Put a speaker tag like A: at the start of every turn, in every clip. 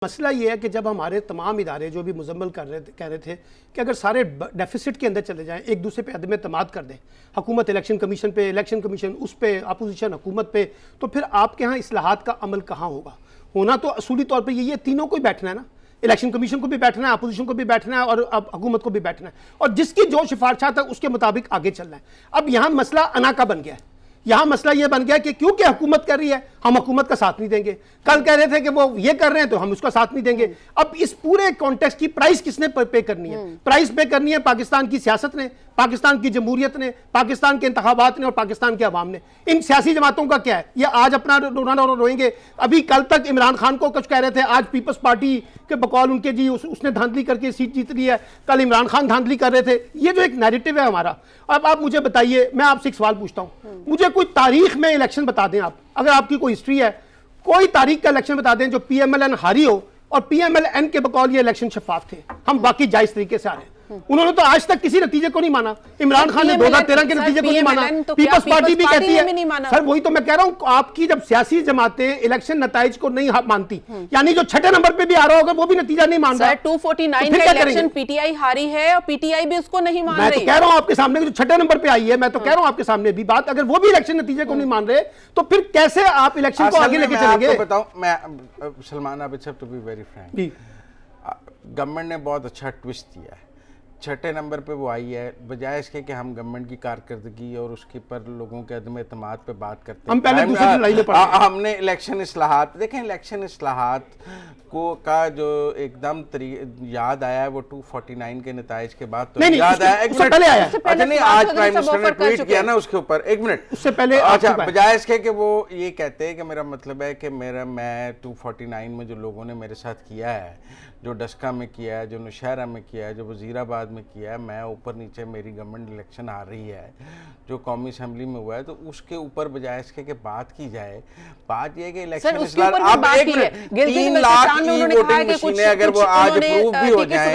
A: मसला ये है कि जब हमारे तमाम इदारे जो भी मुजम्मल कह रहे थे कि अगर सारे डेफिसिट के अंदर चले जाएं, एक दूसरे पे अदम एतमाद कर दें, हुकूमत इलेक्शन कमीशन पे, इलेक्शन कमीशन उस पे, अपोजिशन हुकूमत पे, तो फिर आपके यहाँ इस्लाहात का अमल कहाँ होगा? होना तो असूली तौर पर ये तीनों को ही बैठना है ना, इलेक्शन कमीशन को भी बैठना है, अपोजिशन को भी बैठना है और अब हुकूमत को भी बैठना है, और जिसकी जो सिफारिशात है उसके मुताबिक आगे चलना है। अब यहाँ मसला अना का बन गया है। यहां मसला यह बन गया कि क्योंकि हुकूमत कर रही है हम हुकूमत का साथ नहीं देंगे, कल कह रहे थे कि वो ये कर रहे हैं तो हम उसका साथ नहीं देंगे। अब इस पूरे कॉन्टेक्स्ट की प्राइस किसने पे करनी है? प्राइस पे करनी है पाकिस्तान की सियासत ने, पाकिस्तान की जमहूरियत ने, पाकिस्तान के इंतखाबात ने और पाकिस्तान के अवाम ने। इन सियासी जमातों का क्या है? ये आज अपना रोना रोएंगे। अभी कल तक इमरान खान को कुछ कह रहे थे, आज पीपल्स पार्टी के बकौल उनके जी उसने धांधली करके सीट जीत ली है, कल इमरान खान धांधली कर रहे थे। ये जो एक नैरेटिव है हमारा। अब आप मुझे बताइए, मैं आपसे एक सवाल पूछता हूं, मुझे कोई तारीख में इलेक्शन बता दें आप, अगर आपकी कोई हिस्ट्री है, कोई तारीख का इलेक्शन बता दें जो पीएमएलएन हारी हो और पीएमएलएन के बकौल ये इलेक्शन शफाफ थे, हम बाकी जायज तरीके से आ रहे हैं। उन्होंने तो आज तक किसी नतीजे को नहीं माना। इमरान खान ने 2013 के नतीजे को नहीं माना, पीपल्स पार्टी भी कहती है। सर वही तो मैं कह रहा हूं, आपकी जब सियासी जमातें इलेक्शन नतीजे को नहीं मानती, यानी जो छठे नंबर पे भी आ रहा होगा वो भी नतीजा नहीं मान रहा।
B: 249 का इलेक्शन पीटीआई हारी है और पीटीआई भी उसको नहीं मान रही।
A: मैं तो कह रहा हूं आपके सामने जो छठे नंबर पे आई है, मैं तो कह रहा हूं आपके सामने भी बात, अगर वो भी इलेक्शन नतीजे को नहीं मान रहे तो फिर कैसे आप इलेक्शन को आगे लेके चलेंगे?
C: बताऊं मैं सलमान आबिद साहब, to be very frank, government ने बहुत अच्छा ट्विस्ट दिया है। छठे नंबर पे वो आई है, बजाय इसके कि हम गवर्नमेंट की कारकर्दगी और उसके पर लोगों के अदम एतमाद पे बात करते हैं।
A: हम पहले दूसरी लड़ाई में पड़े हैं।
C: हमने इलेक्शन इस्लाहात देखें, इलेक्शन इस्लाहात को का जो एकदम याद आया है वो 249 के नताइज के बाद तो याद आया।
A: उससे पहले आया।
C: अच्छा नहीं, आज प्राइम मिनिस्टर ने ट्वीट किया ना उसके ऊपर, एक मिनट
A: उससे पहले।
C: अच्छा, बजाय इसके कि वो ये कहते हैं कि मेरा मतलब है कि मैं 249 में जो लोगों ने मेरे साथ किया है, जो डस्का में किया है, जो नौशहरा में किया है, जो वजीराबाद में किया है, मैं ऊपर नीचे मेरी गवर्नमेंट इलेक्शन आ रही है, जो कौमी असम्बली में हुआ है, तो उसके ऊपर बजाय इसके कि बात की जाए, बात यह है कि इलेक्शन अब 3 लाख ई वोटिंग मशीनें अगर वो आज अप्रूव भी हो जाए।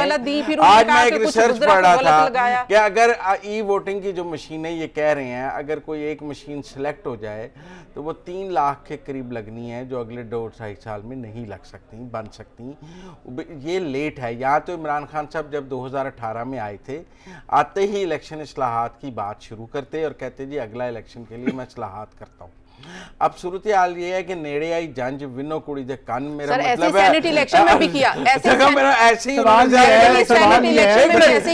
C: आज मैं एक रिसर्च पढ़ रहा था कि अगर ई वोटिंग की जो मशीनें ये कह रहे हैं, अगर कोई एक मशीन सिलेक्ट हो जाए तो वो 3 लाख के करीब लगनी है, जो अगले 2-2.5 साल में नहीं लग सकती, बन सकती। ये लेट है। या तो इमरान खान साहब जब 2018 में आए थे, आते ही इलेक्शन इस्लाहात की बात शुरू करते और कहते जी अगला इलेक्शन के लिए मैं इस्लाहात करता हूँ। अब सूरत हाल ये है कि नेड़े आई जंज विनो कुड़ी दे कान, मेरा मतलब है
B: सेनेट इलेक्शन में भी किया
C: मेरा ऐसे ही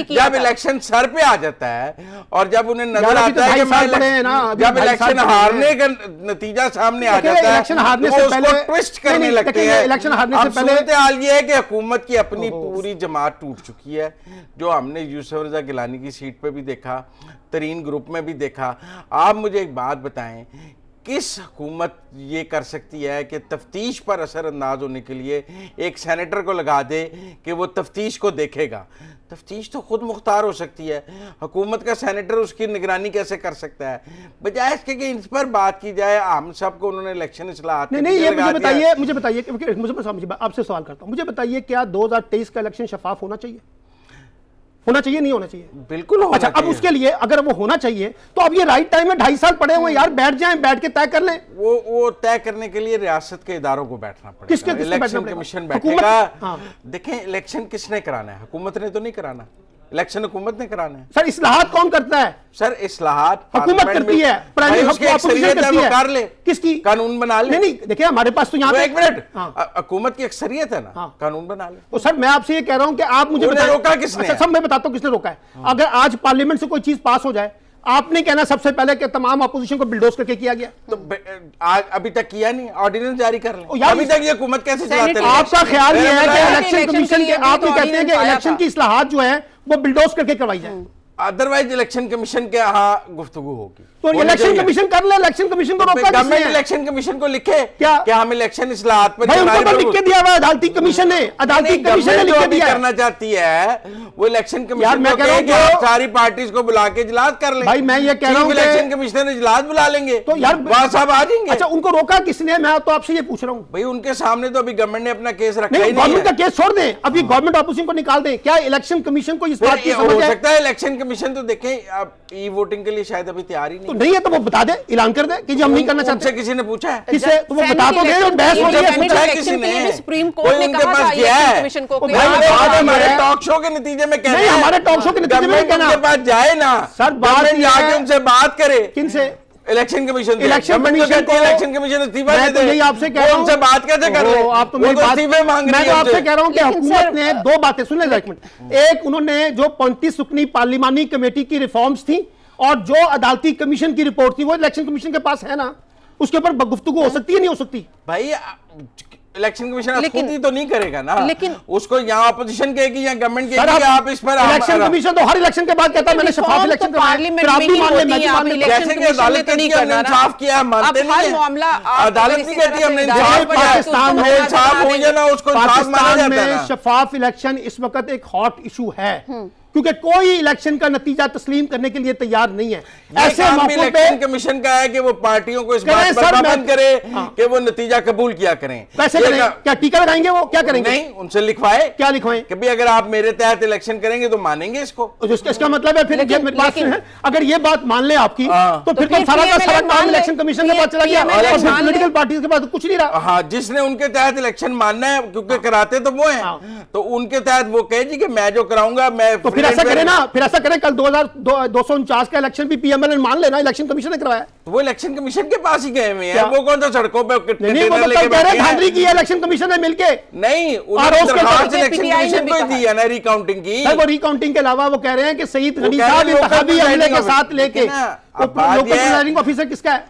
C: जब इलेक्शन सर पे आ जाता है और जब उन्हें नजर आता है कि जब इलेक्शन हारने का नतीजा सामने आ जाता है,
A: इलेक्शन हारने से पहले
C: ट्विस्ट करने लगते हैं।
A: इलेक्शन हारने से पहले
C: सूरत हाल ये है कि हुकूमत की अपनी पूरी जमात टूट चुकी है, जो हमने यूसुफ रजा गिलानी की सीट पे भी देखा, तरीन ग्रुप में भी देखा। आप मुझे एक बात बताएं, किस हुकूमत ये कर सकती है कि तफ्तीश पर असर अंदाज होने के लिए एक सेनेटर को लगा दे कि वो तफ्तीश को देखेगा? तफ्तीश तो खुद मुख्तार हो सकती है, हुकूमत का सेनेटर उसकी निगरानी कैसे कर सकता है? बजाय इसके कि इन पर बात की जाए, हम सबको उन्होंने इलेक्शन इस्लाहात
A: नहीं, ये मुझे बताइए आपसे सवाल करता हूँ, मुझे बताइए क्या 2023 का इलेक्शन शफाफ होना चाहिए? होना चाहिए, नहीं होना चाहिए?
C: बिल्कुल होना चाहिए।
A: अब उसके लिए अगर वो होना चाहिए तो अब ये राइट टाइम है, 2.5 साल पड़े हुए यार, बैठ जाएं, बैठ के तय कर लें।
C: वो तय करने के लिए रियासत के इदारों को बैठना पड़ेगा।
A: किसके
C: इलेक्शन कमीशन बैठेगा। देखें, इलेक्शन किसने कराना है? हुकूमत ने तो नहीं कराना, इलेक्शन हुकूमत ने कराना है।
A: सर इस्लाहात कौन करता है?
C: सर इस्लाहात
A: हुकूमत करती है,
C: कर ले,
A: किसकी?
C: कानून बना ले।
A: नहीं देखिए, हमारे पास तो यहाँ पे
C: एक मिनट, हुकूमत की अक्सरियत है ना, कानून बना ले।
A: तो सर मैं आपसे ये कह रहा हूँ कि आप मुझे
C: रोका किसने?
A: सब मैं बताता हूँ किसने रोका है। अगर आज पार्लियामेंट से कोई चीज पास हो जाए, आपने कहना सबसे पहले कि तमाम अपोजिशन को बिल्डोज करके किया गया,
C: तो अभी तक किया नहीं, ऑर्डिनेंस जारी कर ले। अभी तक ये हुकूमत कैसे चलाते हैं?
A: आपका ख्याल ये है कि इलेक्शन कमीशन के, आप ये कहते हैं कि इलेक्शन की इस्लाहात जो है वो बिल्डोज करके करवाई जाए,
C: अदरवाइज इलेक्शन कमीशन के यहाँ गुफ्तगू होगी।
A: तो इलेक्शन कमीशन कर ले, इलेक्शन कमीशन को रोका किसने?
C: इलेक्शन कमीशन को लिखे
A: क्या
C: हम इलेक्शन इस्लाहात पर
A: लिख के दिया हुआ अदालती कमीशन ने, अदालती कमीशन ने लिख के दिया
C: करना चाहती है वो इलेक्शन कमीशन को कहे कि सारी पार्टीज को बुला के इजलास कर ले।
A: भाई मैं ये कह रहा हूँ
C: इलेक्शन कमिश्नर इजलास बुला लेंगे
A: तो यार
C: वहां साहब आ जाएंगे।
A: अच्छा, उनको रोका किसने? मैं तो आपसे ये पूछ रहा हूँ भाई,
C: उनके सामने तो अभी गवर्नमेंट ने अपना केस रखा ही नहीं।
A: गवर्नमेंट का केस छोड़ दें, अभी गवर्नमेंट ऑपोजिशन को निकाल दें। क्या इलेक्शन कमीशन को इस बात की समझ है?
C: हो सकता है इलेक्शन कमीशन तो देखें, आप ई वोटिंग के लिए शायद अभी तैयार ही
A: तो
C: नहीं।
A: नहीं है तो वो बता दे, ऐलान कर दे कि जी हम नहीं करना चाहते।
C: उनसे किसी ने पूछा है?
A: किसे? तो वो बता तो गए, और बहस हो रही है।
C: पूछा है किसी ने?
B: सुप्रीम कोर्ट ने
C: उनके
B: कहा
C: पास
B: था
C: गया है?
B: इलेक्शन कमीशन को
A: वो
B: कि
A: भाई
B: आप
A: बात
C: आप
A: है,
C: हमारे
A: है।
C: टॉक शो के नतीजे में कह रहे
A: नहीं,
C: हैं।
A: हमारे टॉक शो के नतीजे में नहीं
C: गवर्नमेंट
A: कहना।
C: उनके पास जाए ना
A: सर, बात
C: गवर्नमेंट
A: ये
C: जाके
A: है-
C: उनसे बात करे।
A: किनसे?
C: इलेक्शन कमीशन से।
A: इलेक्शन
C: गवर्नमेंट तो
A: कमीशन
C: कहती है
A: को-
C: इलेक्शन कमीशन इस्तीफा
A: मैं
C: दे
A: तो
C: दे।
A: यही आपसे कह
C: वो
A: रहा हूं।
C: उनसे बात कैसे कर रहे हैं?
A: आप तो
C: वो
A: मेरी बात
C: इस्तीफे मांग रही
A: मैं
C: है
A: तो आपसे
C: उनसे।
A: कह रहा हूं कि
B: लेकिन
A: हुकूमत
B: सर-
A: ने दो बातें सुन ले एक मिनट। एक, उन्होंने जो 35 रुकनी पार्लिमानी कमेटी की रिफॉर्म्स थी और जो अदालती कमीशन की रिपोर्ट थी वो इलेक्शन कमीशन के पास है ना, उसके ऊपर गुफ्तगू हो सकती है नहीं हो सकती?
C: भाई इलेक्शन कमीशन खुद
B: लेकिन-
C: ही तो नहीं करेगा ना।
B: लेकिन-
C: उसको यहाँ अपोजिशन कहेगी या गवर्नमेंट
A: सर,
C: कहेगी कि आप इस पर
A: इलेक्शन कमीशन तो हर इलेक्शन के बाद कहता है मैंने शफाफ इलेक्शन करवाए,
B: पार्लियामेंट
A: फिर आप
B: में
A: भी
B: ही
A: मान ले,
B: होती
A: मैं
B: है,
A: भी
B: आप
A: मान ले।
B: इलेक्शन
C: जैसे कि
B: कमीशन
C: अदालत
B: में तो नहीं
C: कहती है,
B: करना
C: हमने
B: ना।
C: इंसाफ किया, हम मानते
B: अब
C: नहीं
B: हर
C: हैं।
B: मामला आप
C: अदालत
B: अगर
C: भी
B: इसी
C: कहती है,
B: तरह
C: हमने
B: से
C: इंसाफ
B: हिदायत
C: किया।
B: पर जाए तो
A: पाकिस्तान
B: उसको
A: में
B: मना
C: इंसाफ
B: करा
C: हो
B: देंगे।
C: जाए ना, उसको इंसाफ माना
A: पाकिस्तान
C: जाता है
A: में
C: ना।
A: शफाफ इलेक्शन इस वक्त एक हॉट इशू है, क्योंकि कोई इलेक्शन का नतीजा तस्लीम करने के लिए तैयार नहीं है।
C: ऐसे
A: ऐसे मौकों
C: इलेक्शन
A: पे
C: कमीशन का है कि वो पार्टियों को इस
A: करें
C: बात पर
A: सर,
C: पाबंद
A: मैं-
C: करे
A: हाँ।
C: कि वो नतीजा कबूल किया करें।
A: कैसे
C: ये
A: करें? क्या टीका लगाएंगे? वो क्या करेंगे?
C: नहीं, उनसे लिखवाए।
A: क्या लिखवाएं?
C: कि भाई अगर आप मेरे तहत इलेक्शन करेंगे तो मानेंगे इसको।
A: इसका मतलब है फिर ये
B: लेकिन-
A: मेरी बात
B: लेकिन-
A: है, अगर ये बात मान ले आपकी
C: हाँ।
A: तो फिर
B: तो
A: तो सारा का
B: फिर
A: सारा
B: PMLN
A: काम
B: मान ले,
A: इलेक्शन कमीशन के पास चला गया
B: PMLN
A: और फिर
B: मान ले।
A: पॉलिटिकल पार्टीज के पास कुछ नहीं रहा।
C: हाँ, जिसने उनके तहत इलेक्शन मानना है क्योंकि कराते तो वो हैं,
A: हाँ।
C: तो उनके तहत वो कहे जी कि मैं जो कराऊंगा मैं
A: तो फिर ऐसा करें ना, फिर ऐसा करें कल 249 का इलेक्शन भी पीएमएलएन मान लेना, इलेक्शन कमीशन ने करवाया।
C: तो वो इलेक्शन कमीशन के पास ही गए हुए हैं।
A: क्या?
C: वो कौन सा सड़कों पे
A: नहीं वो
C: लेके
A: तो कह रहे
C: बैठे हैं?
A: धांधली की है इलेक्शन कमीशन ने मिलके।
C: नहीं,
A: और
C: उन्होंने
A: उसके
C: दरखास्त
A: बाद
C: इलेक्शन
B: PTI ने
C: कमीशन
B: भी
C: को ही
B: कहा
C: दी है ना रिकाउंटिंग की।
A: सर वो रिकाउंटिंग के अलावा वो कह रहे हैं कि सईद
C: वो
A: गनी
C: कह रहे
A: साहब
C: हैं लोकल
A: इंतखाबी अमले के
C: प्रिजाइडिंग
A: साथ लेके,
C: लेकिन ना, अब बात
A: लोकल
C: ये है-
A: प्रिजाइडिंग ऑफिसर किसका है?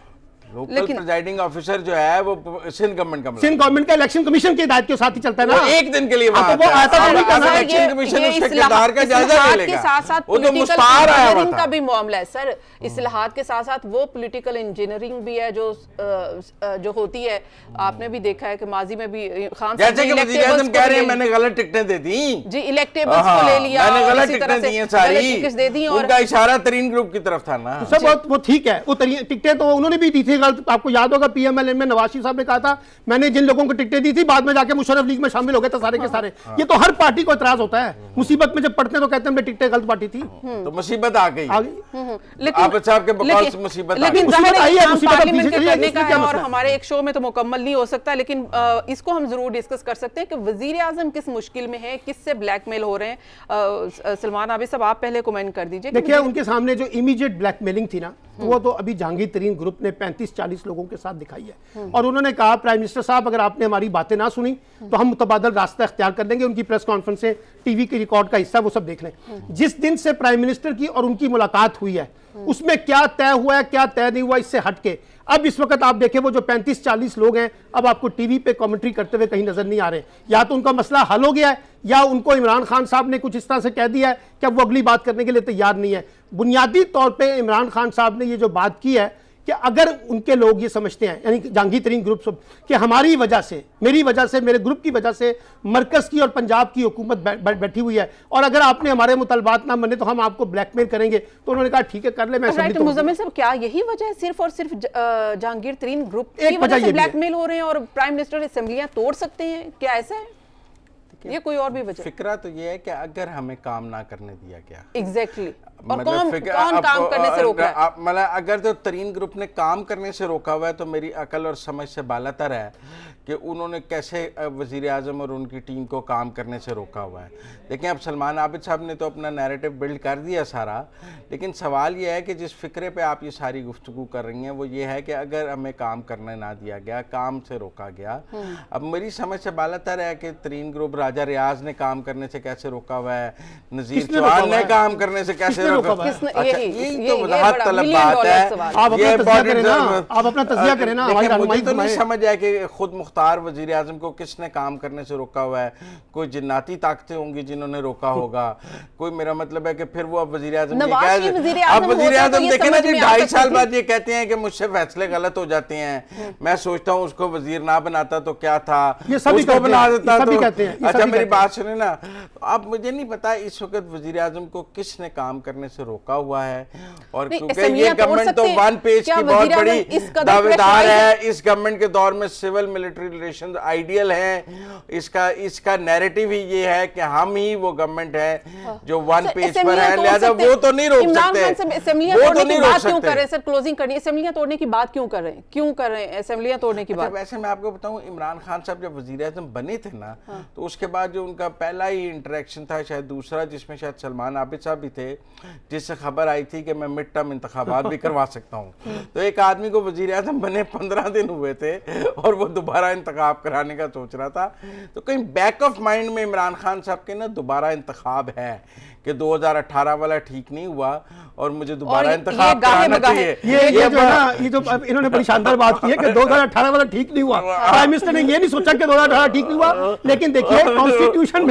C: लोकल
B: लेकिन-
C: प्रिजाइडिंग ऑफिसर जो है वो सिंध गवर्नमेंट का
A: सिंध गवर्नमेंट का इलेक्शन कमीशन की हिदायत के साथ ही चलता है ना।
C: वो एक दिन के लिए
A: हाँ,
C: वहां
A: तो वो
C: आता है।
A: आता तो नहीं
C: अब
A: करना।
C: इलेक्शन कमीशन
B: ये
C: उसके
B: इस्लाहात-
C: किरदार का जायजा
B: इस्लाहात
C: ले
B: के
C: लेगा।
B: साथ साथ
C: वो तो
B: political
C: मुस्तार आया हुआ
B: engineering
C: था।
B: का भी मामला है सर। इस्लाहात के साथ साथ वो पॉलिटिकल इंजीनियरिंग भी है जो होती है। आपने भी देखा है कि माजी में भी खान साहब
C: जैसे कि
B: ने
C: वज़ीर आज़म
B: electables
C: कह
B: को
C: रहे हैं
B: ले
C: मैंने गलत टिकटें दे दी
B: जी इलेक्टेबल्स को ले लिया
C: मैंने
B: और
C: गलत
B: इसी तरह
C: टिकटें
B: से
C: दी हैं
B: गलत
C: सारी।
B: टिकट्स दे दी और
C: उनका इशारा तरीन ग्रुप की तरफ था ना।
A: सब वो ठीक है, वो टिकटें तो उन्होंने भी दी थी गलत। आपको याद होगा पीएमएलएन में नवाज शरीफ साहब ने कहा था मैंने जिन लोगों को टिकटें दी थी बाद में जाके मुशर्रफ लीग में शामिल हो गए थे सारे के सारे। ये तो हर पार्टी को इतराज होता है, मुसीबत में जब पड़ते हैं तो कहते हैं हमने टिकटें गलत बांटी थी।
C: तो मुसीबत आ गई।
B: लेकिन
C: आप साहब के बकौल से मुसीबत आ
B: लेकिन
C: गई।
B: जाहिर
A: मुसीबत
B: है
A: आई
B: कि
A: है,
B: काम
A: मुसीबत अब
B: पार्लियामेंट
A: पीछे
B: के
A: चली है,
B: करने
A: इसमें
B: का
A: क्या
B: है और
A: मसला है?
B: हमारे एक शो में तो मुकम्मल नहीं हो सकता, लेकिन इसको हम जरूर डिस्कस कर सकते हैं कि वजीर आजम किस मुश्किल में है, किससे ब्लैकमेल हो रहे हैं। सलमान आबिद साहब आप पहले कमेंट कर दीजिए।
A: देखिए उनके सामने जो इमीडिएट ब्लैकमेलिंग थी ना वो तो अभी जहांगीर तरीन ग्रुप ने 35-40 लोगों के साथ दिखाई है और उन्होंने कहा प्राइम मिनिस्टर साहब अगर आपने हमारी बातें ना सुनी तो हम मुतबादल रास्ता इख्तियार कर लेंगे। उनकी प्रेस कॉन्फ्रेंस से टीवी के रिकॉर्ड का हिस्सा वो सब देख लें। जिस दिन से प्राइम मिनिस्टर की और उनकी मुलाकात हुई है उसमें क्या तय हुआ है क्या तय नहीं हुआ इससे हटके अब इस वक्त आप देखें वो जो 35-40 लोग हैं अब आपको टीवी पे कमेंट्री करते हुए कहीं नजर नहीं आ रहे। या तो उनका मसला हल हो गया है या उनको इमरान खान साहब ने कुछ इस तरह से कह दिया है कि अब वो अगली बात करने के लिए तैयार नहीं है। बुनियादी तौर पे इमरान खान साहब ने ये जो बात की है कि अगर उनके लोग ये समझते हैं यानी जहांगीर तरीन ग्रुप कि हमारी वजह से मेरी वजह से मेरे ग्रुप की वजह से मरकज की और पंजाब की हुकूमत बैठी हुई है और अगर आपने हमारे मुतालबात ना माने तो हम आपको ब्लैकमेल करेंगे, तो उन्होंने कहा ठीक है कर ले। मैं
B: राइट मुजम्मिल साहब क्या यही वजह है सिर्फ और सिर्फ जहांगीर तरीन ग्रुप
A: एक
B: की
A: वजह
B: वजह
A: ये
B: से
A: भी है।
B: ब्लैकमेल हो रहे हैं और प्राइम मिनिस्टर असेंबलियां तोड़ सकते हैं, क्या ऐसा है? ये कोई और भी वजह?
C: फिक्रा तो ये है कि अगर हमें काम ना करने दिया गया
B: एग्जैक्टली और
C: मतलब
B: कौन
C: फिक्र-
B: काम करने से रोक रहा है?
C: मतलब अगर तो तरीन ग्रुप ने काम करने से रोका हुआ है तो मेरी अकल और समझ से बालातर है कि उन्होंने कैसे वजीर आज़म और उनकी टीम को काम करने से रोका हुआ है। देखिए अब सलमान आबिद साहब ने तो अपना नैरेटिव बिल्ड कर दिया सारा, लेकिन सवाल यह है कि जिस फिक्रे पे आप ये सारी गुफ्तगू कर रही हैं वो ये है कि अगर हमें काम करने ना दिया गया, काम से रोका गया। अब मेरी समझ से बालातर है कि तरीन ग्रुप राजा रियाज ने काम करने से कैसे रोका हुआ है, नज़ीर चौहान ने काम करने से कैसे रोका हुआ है। यही तो वजाहत तलब बात है।
A: आप अपना तज़किया करें ना, आप अपना तज़किया करें ना।
C: मुझे तो नहीं समझ आया कि खुद मुख्तार वजीर आजम को किसने काम करने से रोका हुआ है। कोई जिन्नाती ताकतें होंगी जिन्होंने रोका होगा, कोई मेरा मतलब है कि फिर वो अब वजीर आजम अब वजीर आजम देखे ना जी 2.5 साल बाद ये कहते हैं कि मुझसे फैसले गलत हो जाते हैं, मैं सोचता हूँ उसको वजीर ना बनाता तो क्या था, उसको बना देता तो। अच्छा मेरी बात सुने ना, अब मुझे नहीं पता इस वक्त वजीर आजम को किसने काम करने से रोका हुआ है। और
B: नहीं,
C: क्योंकि
B: असेंबलियां
C: ये
B: तोड़
C: गवर्नमेंट तो
B: सकते हैं।
C: वन पेज
B: क्या
C: की बहुत
B: वज़ीर-ए-आज़म
C: बड़ी
B: इस कदर
C: दावेदार
B: pressurized
C: है। इस गवर्नमेंट के दौर में सिविल मिलिट्री रिलेशन आइडियल है। इसका नैरेटिव ही ये है कि हम ही वो गवर्नमेंट है जो वन पेज पर है, लिहाजा वो तो नहीं रोक सकते,
B: असेंबलियां
C: वो
B: तोड़ने
C: तो नहीं
B: की
C: रोक
B: बात क्यों कर रहे
C: सकते।
B: हैं सर? क्लोजिंग करनी, असेंबलियां तोड़ने की बात क्यों कर रहे हैं? क्यों कर रहे हैं असेंबलियां तोड़ने की
C: अच्छा,
B: बात?
C: वैसे मैं आपको बताऊं, इमरान खान साहब जब वज़ीर-ए-आज़म बने थे ना, तो उसके बाद जो उनका पहला ही इंटरेक्शन था, शायद दूसरा, जिसमें शायद सलमान आबिद साहब भी थे, जिससे खबर आई थी कि मैं मिड टर्म इंतखाबात भी करवा सकता हूं। तो एक आदमी को वज़ीर-ए-आज़म बने 15 दिन हुए थे और वो दोबारा इंतखाब कराने का सोच रहा था। तो कहीं बैक ऑफ माइंड में इमरान खान साहब के ना दोबारा इंतखाब है कि 2018 वाला ठीक नहीं हुआ और मुझे दोबारा
B: और
C: इंतखाब
B: ये गाहे
C: कराना
B: बगाहे।
C: चाहिए।
A: ये जो है ना, ये तो अब इन्होंने बड़ी शानदार बात की है कि 2018 वाला ठीक नहीं हुआ। प्राइम मिनिस्टर ने ये नहीं सोचा कि 2018 ठीक नहीं हुआ, लेकिन देखिए कॉन्स्टिट्यूशन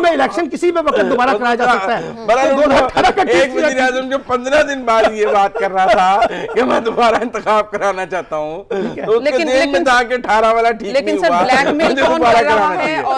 A: में इलेक्शन किसी भी वक्त दोबारा कराया जा सकता है।
C: बहरहाल
A: तो 2018 का
C: एक
A: ठीक
C: वज़ीर आज़म जो 15 दिन बाद ये बात कर रहा था कि मैं दोबारा इंतखाब कराना चाहता हूँ, तो उसके
B: लेकिन-
C: दिल में
B: लेकिन-
C: था कि 18 वाला ठीक नहीं
B: लेकिन सर
C: हुआ,
B: ब्लैकमेल
C: मुझे
B: कौन
C: दोबारा
B: कर रहा
C: कराना
B: है
C: चाहिए।
B: और